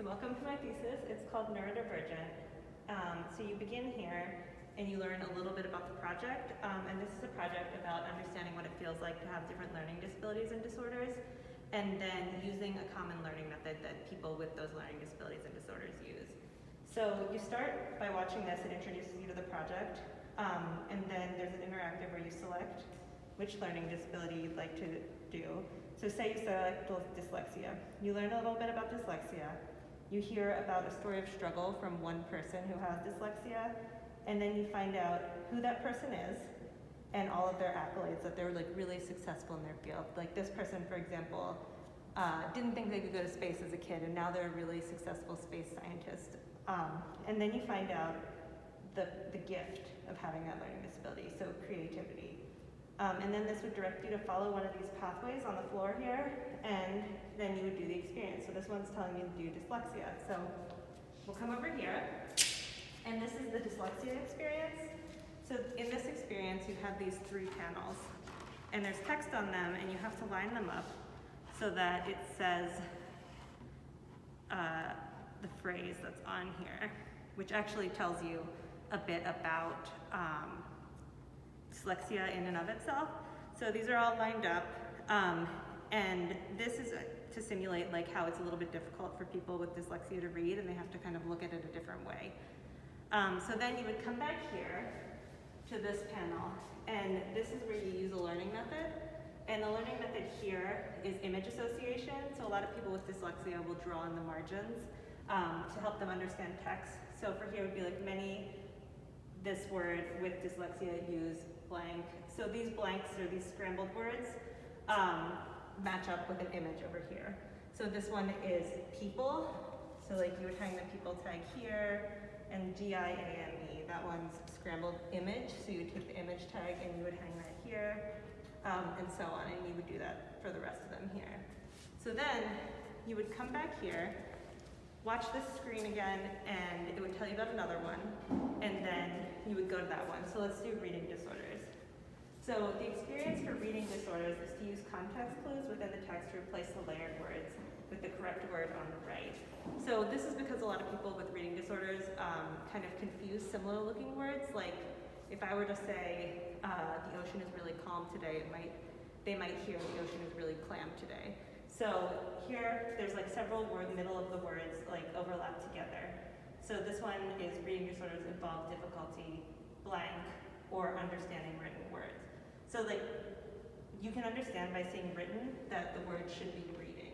welcome to my thesis. It's called Neuro Divergent. So you begin here and you learn a little bit about the project. And this is a project about understanding what it feels like to have different learning disabilities and disorders, and then using a common learning method that people with those learning disabilities and disorders use. So you start by watching this. It introduces you to the project. And then there's an interactive where you select which learning disability you'd like to do. So say you select dyslexia. You learn a little bit about dyslexia. You hear about a story of struggle from one person who has dyslexia, and then you find out who that person is and all of their accolades, that they're like really successful in their field. Like this person, for example, didn't think they could go to space as a kid, and now they're a really successful space scientist. And then you find out the gift of having that learning disability, so creativity. And then this would direct you to follow one of these pathways on the floor here, and then you would do the experience. So this one's telling you to do dyslexia. So we'll come over here, and this is the dyslexia experience. So in this experience, you have these 3 panels, and there's text on them, and you have to line them up so that it says the phrase that's on here, which actually tells you a bit about dyslexia in and of itself. So these are all lined up, and this is to simulate like how it's a little bit difficult for people with dyslexia to read, and they have to kind of look at it a different way. So then you would come back here to this panel, and this is where you use a learning method. And the learning method here is image association. So a lot of people with dyslexia will draw in the margins to help them understand text. So for here would be like many, this word with dyslexia use blank. So these blanks or these scrambled words match up with an image over here. So this one is people. So like you would hang the people tag here, and GIAME, that one's scrambled image. So you would take the image tag and you would hang that here, and so on, and you would do that for the rest of them here. So then you would come back here, watch this screen again, and it would tell you about another one, and then you would go to that one. So let's do reading disorders. So the experience for reading disorders is to use context clues within the text to replace the layered words with the correct word on the right. So this is because a lot of people with reading disorders kind of confuse similar looking words. Like if I were to say the ocean is really calm today, they might hear the ocean is really clam today. So here, there's like several middle of the words like overlap together. So this one is reading disorders involve difficulty, blank, or understanding written words. So like, you can understand by seeing written that the word should be reading.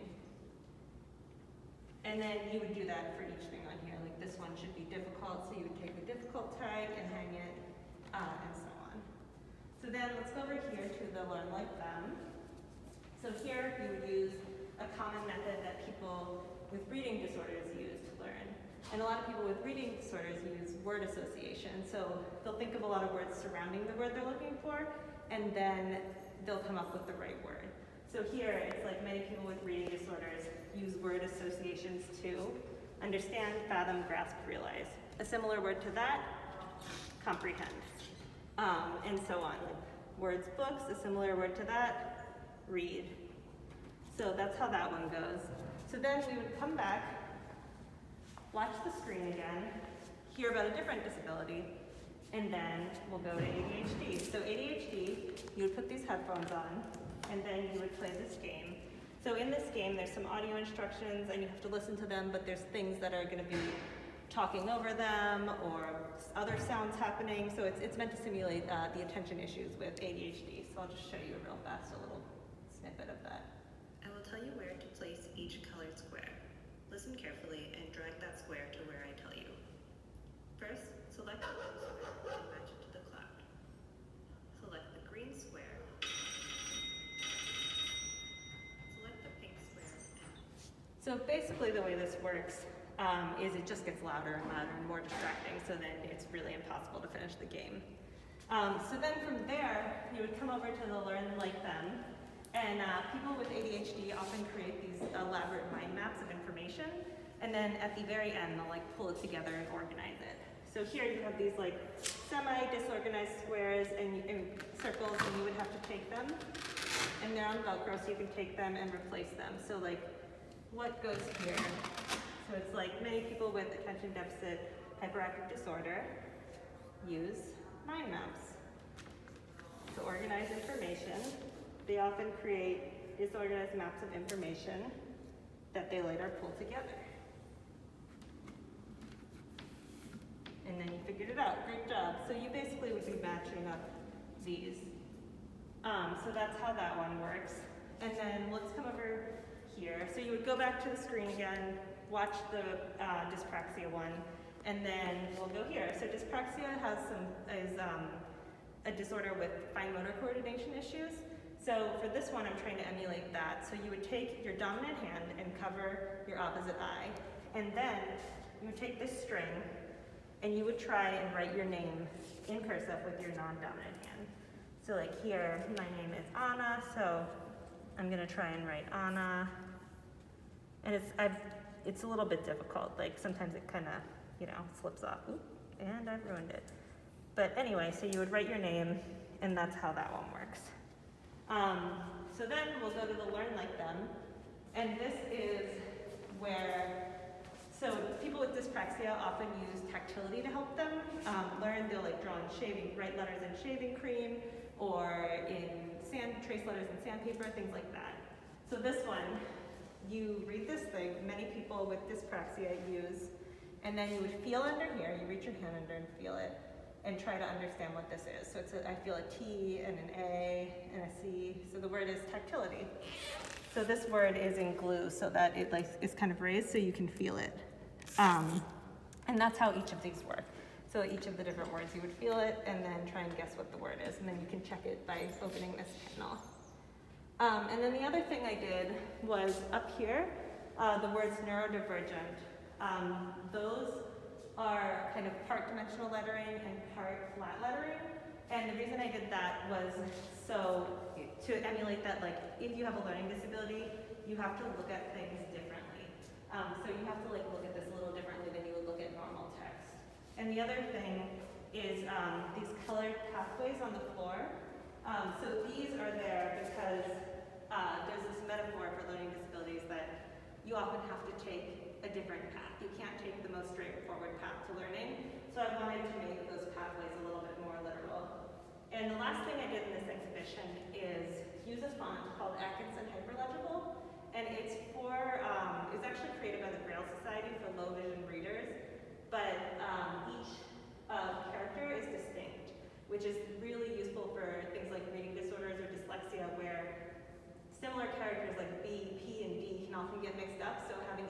And then you would do that for each thing on here. Like this one should be difficult, so you would take the difficult tag and hang it, and so on. So then let's go over here to the learn like them. So here you would use a common method that people with reading disorders use to learn. And a lot of people with reading disorders use word association. So they'll think of a lot of words surrounding the word they're looking for, and then they'll come up with the right word. So here, it's like many people with reading disorders use word associations to understand, fathom, grasp, realize. A similar word to that, comprehend, and so on. Like words, books, a similar word to that, read. So that's how that one goes. So then we would come back, watch the screen again, hear about a different disability, and then we'll go to ADHD. So ADHD, you would put these headphones on, and then you would play this game. So in this game, there's some audio instructions, and you have to listen to them, but there's things that are gonna be talking over them, or other sounds happening. So it's meant to simulate the attention issues with ADHD. So I'll just show you real fast a little snippet of that. I will tell you where to place each colored square. Listen carefully and drag that square to where I tell you. First, select the blue square and match it to the cloud. Select the green square. Select the pink square. So basically the way this works is it just gets louder and louder and more distracting, so then it's really impossible to finish the game. So then from there, you would come over to the learn like them, and people with ADHD often create these elaborate mind maps of information, and then at the very end, they'll like pull it together and organize it. So here you have these like semi-disorganized squares and circles, and you would have to take them, and they're on Velcro, so you can take them and replace them. So like, what goes here? So So it's like many people with attention deficit hyperactive disorder use mind maps to organize information. They often create disorganized maps of information that they later pull together. And then you figured it out. Great job. So you basically would be matching up these. So that's how that one works. And then let's come over here. So you would go back to the screen again, watch the dyspraxia one, and then we'll go here. So dyspraxia is a disorder with fine motor coordination issues. So for this one, I'm trying to emulate that. So you would take your dominant hand and cover your opposite eye, and then you would take this string and you would try and write your name in cursive with your non-dominant hand. So like here, my name is Anna, so I'm gonna try and write Anna. And it's a little bit difficult, like sometimes it kinda, slips off. Oop, and I've ruined it. But anyway, so you would write your name, and that's how that one works. So then we'll go to the Learn Like Them, and this is where, so people with dyspraxia often use tactility to help them learn. They'll like draw in write letters in shaving cream, or in trace letters in sandpaper, things like that. So this one, you read this thing, many people with dyspraxia use, and then you would feel under here, you reach your hand under and feel it, and try to understand what this is. So I feel a T and an A and a C, so the word is tactility. So this word is in glue so that it is kind of raised so you can feel it. And that's how each of these work. So each of the different words, you would feel it and then try and guess what the word is, and then you can check it by opening this panel. And then the other thing I did was up here, the words Neuro Divergent. Those are kind of part dimensional lettering and part flat lettering. And the reason I did that was so to emulate that, like if you have a learning disability, you have to look at things differently. So you have to like look at this a little differently than you would look at normal text. And the other thing is these colored pathways on the floor. So these are there because there's this metaphor for learning disabilities that you often have to take a different path. You can't take the most straightforward path to learning. So I wanted to make those pathways a little bit more literal. And the last thing I did in this exhibition is use a font called Atkinson Hyperlegible. And it's it's actually created by the Braille Society for low vision readers. But each character is distinct, which is really useful for things like reading disorders or dyslexia, where similar characters like B, P, and D can often get mixed up, so having